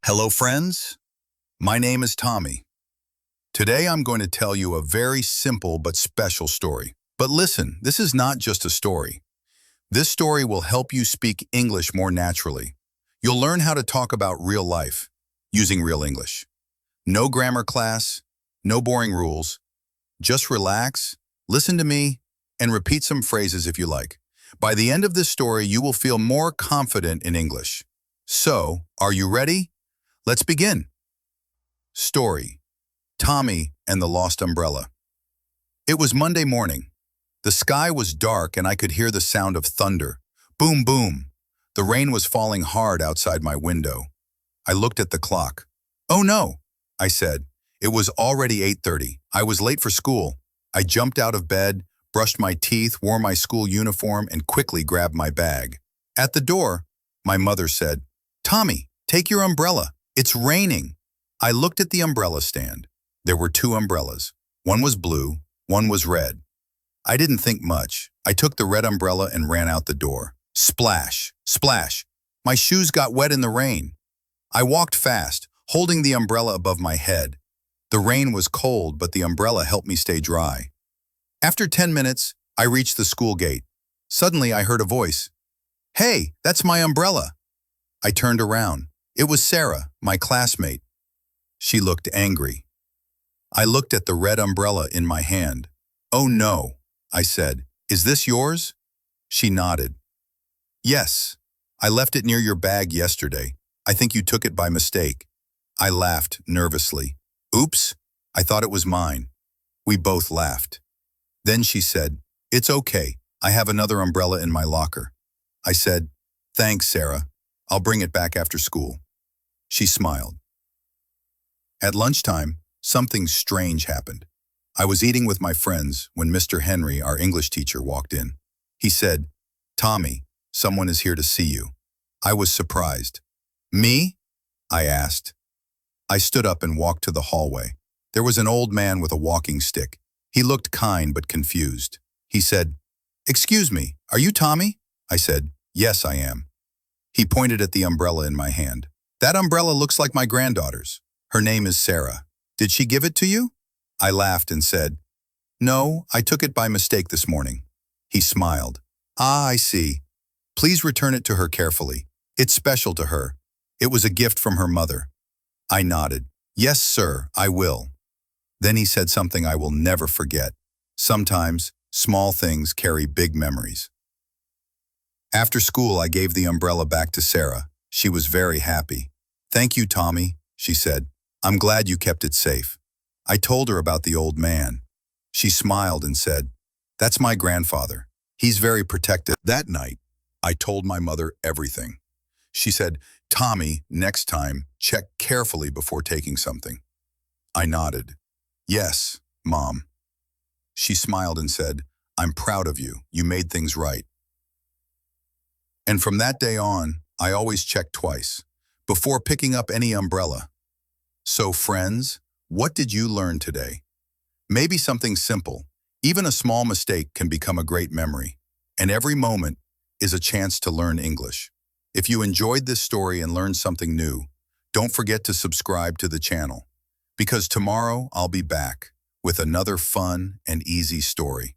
Hello, friends. My name is Tommy. Today I'm going to tell you a very simple but special story. But listen, this is not just a story. This story will help you speak English more naturally. You'll learn how to talk about real life using real English. No grammar class, no boring rules. Just relax, listen to me, and repeat some phrases if you like. By the end of this story, you will feel more confident in English. So, are you ready? Let's begin. Story: Tommy and the Lost Umbrella. It was Monday morning. The sky was dark and I could hear the sound of thunder. Boom, boom. The rain was falling hard outside my window. I looked at the clock. "Oh no," I said. It was already 8:30. I was late for school. I jumped out of bed, brushed my teeth, wore my school uniform, and quickly grabbed my bag. At the door, my mother said, "Tommy, take your umbrella. It's raining." I looked at the umbrella stand. There were two umbrellas. One was blue, one was red. I didn't think much. I took the red umbrella and ran out the door. Splash, splash. My shoes got wet in the rain. I walked fast, holding the umbrella above my head. The rain was cold, but the umbrella helped me stay dry. After 10 minutes, I reached the school gate. Suddenly, I heard a voice. "Hey, that's my umbrella." I turned around. It was Sarah, my classmate. She looked angry. I looked at the red umbrella in my hand. "Oh no," I said. "Is this yours?" She nodded. "Yes, I left it near your bag yesterday. I think you took it by mistake." I laughed nervously. "Oops, I thought it was mine." We both laughed. Then she said, "It's okay. I have another umbrella in my locker." I said, "Thanks, Sarah. I'll bring it back after school." She smiled. At lunchtime, something strange happened. I was eating with my friends when Mr. Henry, our English teacher, walked in. He said, "Tommy, someone is here to see you." I was surprised. "Me?" I asked. I stood up and walked to the hallway. There was an old man with a walking stick. He looked kind but confused. He said, "Excuse me, are you Tommy?" I said, "Yes, I am." He pointed at the umbrella in my hand. "That umbrella looks like my granddaughter's. Her name is Sarah. Did she give it to you?" I laughed and said, "No, I took it by mistake this morning." He smiled. "Ah, I see. Please return it to her carefully. It's special to her. It was a gift from her mother." I nodded. "Yes, sir, I will." Then he said something I will never forget. Sometimes, small things carry big memories. After school, I gave the umbrella back to Sarah. She was very happy. "Thank you, Tommy," she said. "I'm glad you kept it safe." I told her about the old man. She smiled and said, "That's my grandfather. He's very protective." That night, I told my mother everything. She said, "Tommy, next time, check carefully before taking something." I nodded. "Yes, Mom." She smiled and said, "I'm proud of you. You made things right." And from that day on, I always check twice, before picking up any umbrella. So friends, what did you learn today? Maybe something simple. Even a small mistake can become a great memory. And every moment is a chance to learn English. If you enjoyed this story and learned something new, don't forget to subscribe to the channel. Because tomorrow I'll be back with another fun and easy story.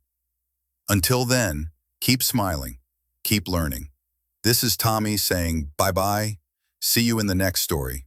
Until then, keep smiling, keep learning. This is Tommy saying bye-bye. See you in the next story.